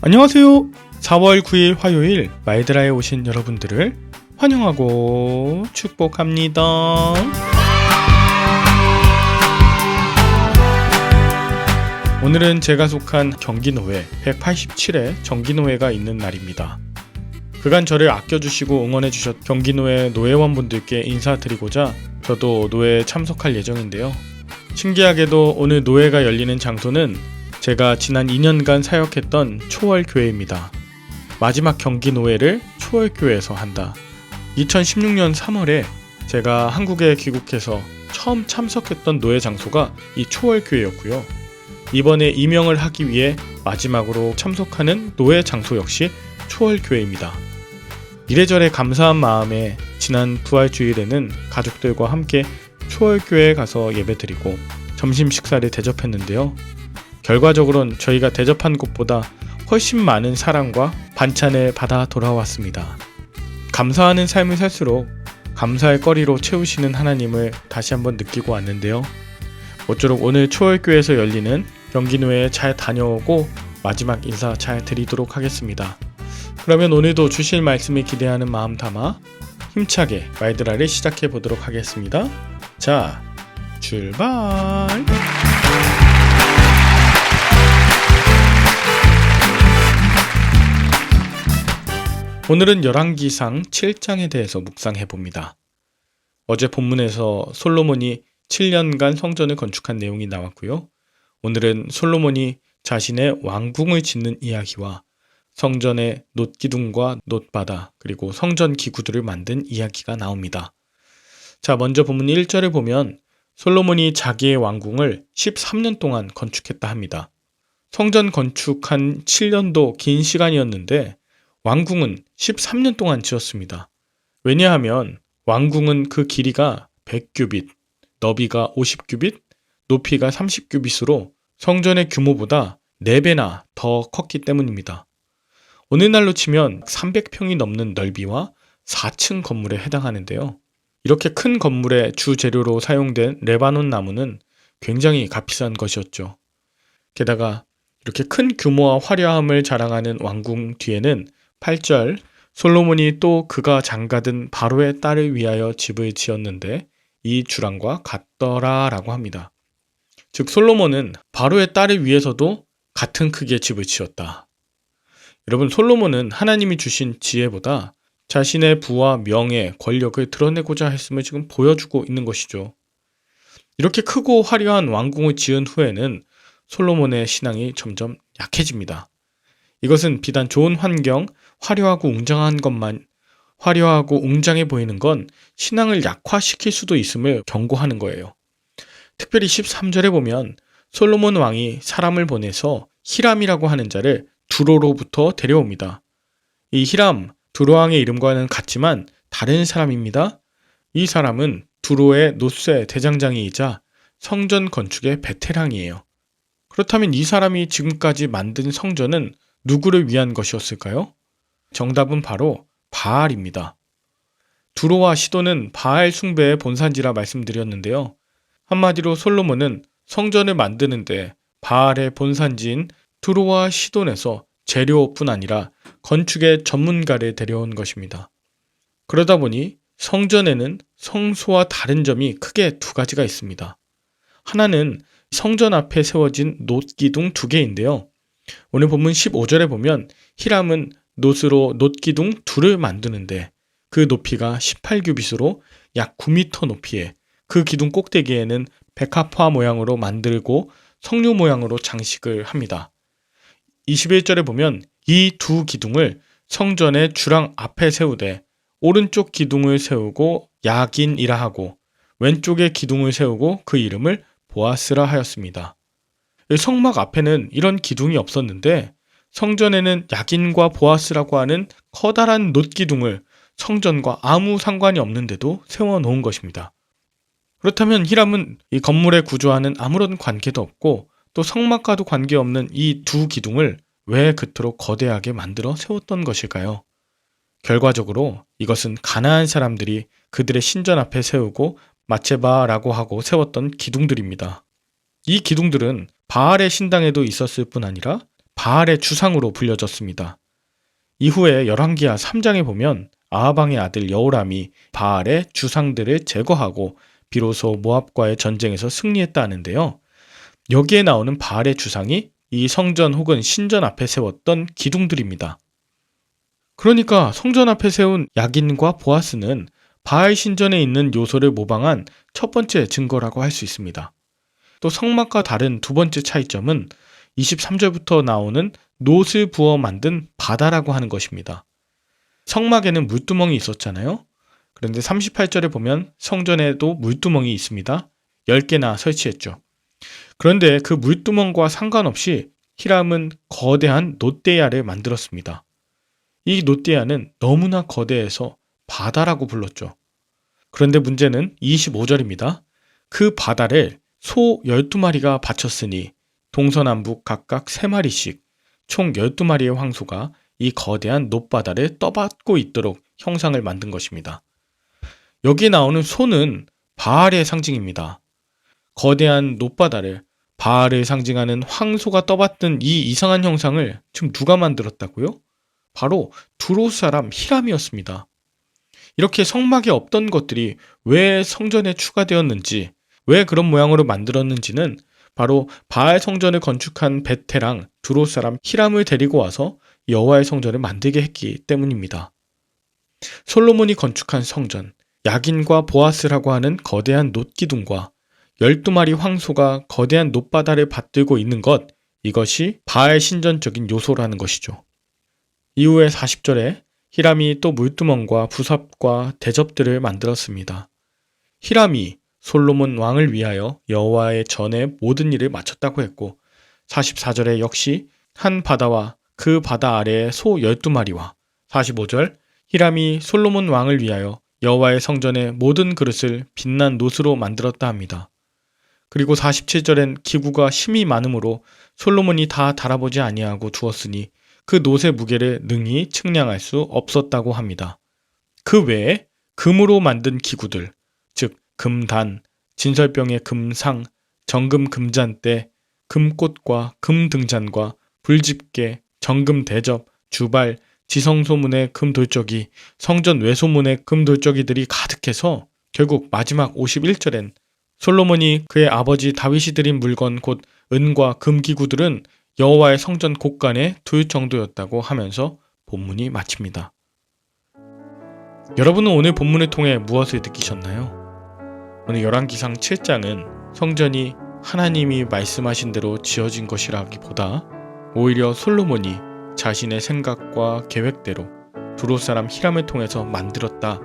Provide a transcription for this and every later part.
안녕하세요. 4월 9일 화요일 마이드라에 오신 여러분들을 환영하고 축복합니다. 오늘은 제가 속한 경기노회 187회 정기노회가 있는 날입니다. 그간 저를 아껴주시고 응원해주셨 경기노회 노회원분들께 인사드리고자 저도 노회에 참석할 예정인데요. 신기하게도 오늘 노회가 열리는 장소는 제가 지난 2년간 사역했던 초월교회입니다. 마지막 경기노회를 초월교회에서 한다. 2016년 3월에 제가 한국에 귀국해서 처음 참석했던 노회 장소가 이 초월교회였고요. 이번에 임명을 하기 위해 마지막으로 참석하는 노회 장소 역시 초월교회입니다. 이래저래 감사한 마음에 지난 부활주일에는 가족들과 함께 초월교회에 가서 예배드리고 점심 식사를 대접했는데요. 결과적으로는 저희가 대접한 곳보다 훨씬 많은 사랑과 반찬을 받아 돌아왔습니다. 감사하는 삶을 살수록 감사의 거리로 채우시는 하나님을 다시 한번 느끼고 왔는데요. 모쪼록 오늘 초월교회에서 열리는 경기노회에 잘 다녀오고 마지막 인사 잘 드리도록 하겠습니다. 그러면 오늘도 주실 말씀을 기대하는 마음 담아 힘차게 마이드라를 시작해 보도록 하겠습니다. 자, 출발! 오늘은 열왕기상 7장에 대해서 묵상해 봅니다. 어제 본문에서 솔로몬이 7년간 성전을 건축한 내용이 나왔고요. 오늘은 솔로몬이 자신의 왕궁을 짓는 이야기와 성전의 놋기둥과 놋바다 그리고 성전 기구들을 만든 이야기가 나옵니다. 자, 먼저 본문 1절을 보면 솔로몬이 자기의 왕궁을 13년 동안 건축했다 합니다. 성전 건축한 7년도 긴 시간이었는데 왕궁은 13년 동안 지었습니다. 왜냐하면 왕궁은 그 길이가 100규빗, 너비가 50규빗, 높이가 30규빗으로 성전의 규모보다 4배나 더 컸기 때문입니다. 오늘날로 치면 300평이 넘는 넓이와 4층 건물에 해당하는데요. 이렇게 큰 건물의 주 재료로 사용된 레바논 나무는 굉장히 값비싼 것이었죠. 게다가 이렇게 큰 규모와 화려함을 자랑하는 왕궁 뒤에는 8절 솔로몬이 또 그가 장가든 바로의 딸을 위하여 집을 지었는데 이 주랑과 같더라 라고 합니다. 즉 솔로몬은 바로의 딸을 위해서도 같은 크기의 집을 지었다. 여러분, 솔로몬은 하나님이 주신 지혜보다 자신의 부와 명예, 권력을 드러내고자 했음을 지금 보여주고 있는 것이죠. 이렇게 크고 화려한 왕궁을 지은 후에는 솔로몬의 신앙이 점점 약해집니다. 이것은 비단 좋은 환경, 화려하고 웅장해 보이는 건 신앙을 약화시킬 수도 있음을 경고하는 거예요. 특별히 13절에 보면 솔로몬 왕이 사람을 보내서 히람이라고 하는 자를 두로로부터 데려옵니다. 이 히람, 두로 왕의 이름과는 같지만 다른 사람입니다. 이 사람은 두로의 놋세 대장장이이자 성전 건축의 베테랑이에요. 그렇다면 이 사람이 지금까지 만든 성전은 누구를 위한 것이었을까요? 정답은 바로 바알입니다. 두로와 시돈은 바알 숭배의 본산지라 말씀드렸는데요. 한마디로 솔로몬은 성전을 만드는데 바알의 본산지인 두로와 시돈에서 재료뿐 아니라 건축의 전문가를 데려온 것입니다. 그러다 보니 성전에는 성소와 다른 점이 크게 두 가지가 있습니다. 하나는 성전 앞에 세워진 놋기둥 2개인데요. 오늘 본문 15절에 보면 히람은 놋으로 놋기둥 2를 만드는데 그 높이가 18규빗으로 약 9m 높이에 그 기둥 꼭대기에는 백합화 모양으로 만들고 석류 모양으로 장식을 합니다. 21절에 보면 이 두 기둥을 성전의 주랑 앞에 세우되 오른쪽 기둥을 세우고 야긴이라 하고 왼쪽의 기둥을 세우고 그 이름을 보아스라 하였습니다. 성막 앞에는 이런 기둥이 없었는데 성전에는 야긴과 보아스라고 하는 커다란 놋기둥을 성전과 아무 상관이 없는데도 세워놓은 것입니다. 그렇다면 히람은 이 건물의 구조와는 아무런 관계도 없고 또 성막과도 관계없는 이 두 기둥을 왜 그토록 거대하게 만들어 세웠던 것일까요? 결과적으로 이것은 가나안 사람들이 그들의 신전 앞에 세우고 마체바라고 하고 세웠던 기둥들입니다. 이 기둥들은 바알의 신당에도 있었을 뿐 아니라 바알의 주상으로 불려졌습니다. 이후에 열왕기하 3장에 보면 아하방의 아들 여호람이 바알의 주상들을 제거하고 비로소 모압과의 전쟁에서 승리했다 하는데요. 여기에 나오는 바알의 주상이 이 성전 혹은 신전 앞에 세웠던 기둥들입니다. 그러니까 성전 앞에 세운 야긴과 보아스는 바알 신전에 있는 요소를 모방한 첫 번째 증거라고 할 수 있습니다. 또 성막과 다른 두 번째 차이점은 23절부터 나오는 놋을 부어 만든 바다라고 하는 것입니다. 성막에는 물두멍이 있었잖아요. 그런데 38절에 보면 성전에도 물두멍이 있습니다. 10개나 설치했죠. 그런데 그 물두멍과 상관없이 히람은 거대한 놋대야를 만들었습니다. 이 놋대야는 너무나 거대해서 바다라고 불렀죠. 그런데 문제는 25절입니다. 그 바다를 소 12마리가 바쳤으니 동서남북 각각 3마리씩 총 12마리의 황소가 이 거대한 놋바다를 떠받고 있도록 형상을 만든 것입니다. 여기 나오는 소는 바알의 상징입니다. 거대한 놋바다를 바알을 상징하는 황소가 떠받든 이 이상한 형상을 지금 누가 만들었다고요? 바로 두롯 사람 히람이었습니다. 이렇게 성막에 없던 것들이 왜 성전에 추가되었는지, 왜 그런 모양으로 만들었는지는 바로 바알 성전을 건축한 베테랑 두롯 사람 히람을 데리고 와서 여호와의 성전을 만들게 했기 때문입니다. 솔로몬이 건축한 성전, 야긴과 보아스라고 하는 거대한 놋기둥과 12마리 황소가 거대한 놋바다를 받들고 있는 것, 이것이 바알 신전적인 요소라는 것이죠. 이후에 40절에 히람이 또 물두멍과 부삽과 대접들을 만들었습니다. 히람이 솔로몬 왕을 위하여 여호와의 전에 모든 일을 마쳤다고 했고 44절에 역시 한 바다와 그 바다 아래에 소 12마리와 45절 히람이 솔로몬 왕을 위하여 여호와의 성전의 모든 그릇을 빛난 놋으로 만들었다 합니다. 그리고 47절엔 기구가 심이 많으므로 솔로몬이 다 달아보지 아니하고 두었으니 그 놋의 무게를 능히 측량할 수 없었다고 합니다. 그 외에 금으로 만든 기구들, 즉 금단, 진설병의 금상, 정금 금잔대, 금꽃과 금등잔과 불집게, 정금 대접, 주발, 지성소문의 금돌적이, 성전 외소문의 금돌적이들이 가득해서 결국 마지막 51절엔 솔로몬이 그의 아버지 다윗이 드린 물건 곧 은과 금기구들은 여호와의 성전 곳간에 둘 정도였다고 하면서 본문이 마칩니다. 여러분은 오늘 본문을 통해 무엇을 느끼셨나요? 오늘 열왕기상 7장은 성전이 하나님이 말씀하신 대로 지어진 것이라기보다 오히려 솔로몬이 자신의 생각과 계획대로 두롯 사람 히람을 통해서 만들었다,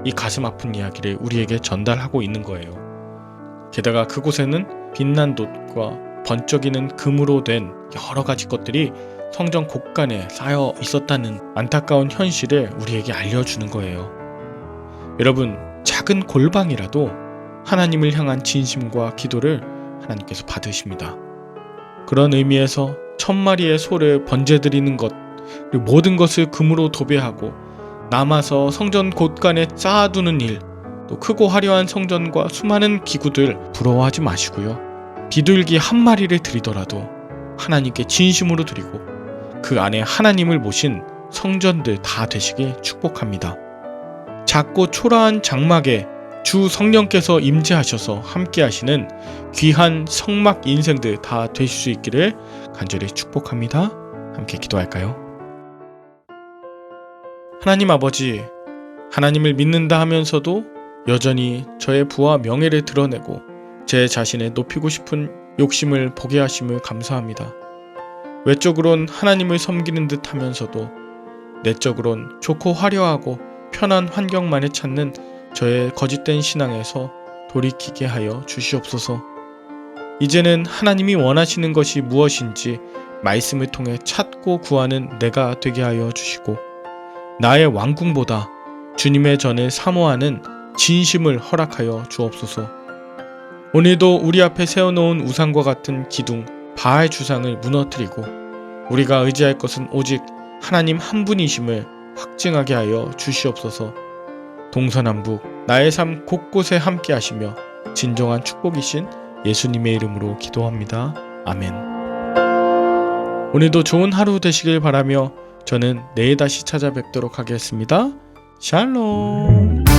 이 가슴 아픈 이야기를 우리에게 전달하고 있는 거예요. 게다가 그곳에는 빛난 놋과 번쩍이는 금으로 된 여러 가지 것들이 성전 곳간에 쌓여 있었다는 안타까운 현실을 우리에게 알려주는 거예요. 여러분, 작은 골방이라도 하나님을 향한 진심과 기도를 하나님께서 받으십니다. 그런 의미에서 1000마리의 소를 번제드리는 것, 그리고 모든 것을 금으로 도배하고 남아서 성전 곳간에 쌓아두는 일, 또 크고 화려한 성전과 수많은 기구들 부러워하지 마시고요. 비둘기 한 마리를 드리더라도 하나님께 진심으로 드리고 그 안에 하나님을 모신 성전들 다 되시길 축복합니다. 작고 초라한 장막에 주 성령께서 임재하셔서 함께 하시는 귀한 성막 인생들 다 되실 수 있기를 간절히 축복합니다. 함께 기도할까요? 하나님 아버지, 하나님을 믿는다 하면서도 여전히 저의 부와 명예를 드러내고 제 자신을 높이고 싶은 욕심을 보게 하심을 감사합니다. 외적으론 하나님을 섬기는 듯 하면서도 내적으론 좋고 화려하고 편한 환경만을 찾는 저의 거짓된 신앙에서 돌이키게 하여 주시옵소서. 이제는 하나님이 원하시는 것이 무엇인지 말씀을 통해 찾고 구하는 내가 되게 하여 주시고 나의 왕궁보다 주님의 전을 사모하는 진심을 허락하여 주옵소서. 오늘도 우리 앞에 세워놓은 우상과 같은 기둥, 바알 주상을 무너뜨리고 우리가 의지할 것은 오직 하나님 한 분이심을 확증하게 하여 주시옵소서. 동서남북 나의 삶 곳곳에 함께 하시며 진정한 축복이신 예수님의 이름으로 기도합니다. 아멘. 오늘도 좋은 하루 되시길 바라며 저는 내일 다시 찾아뵙도록 하겠습니다. 샬롬.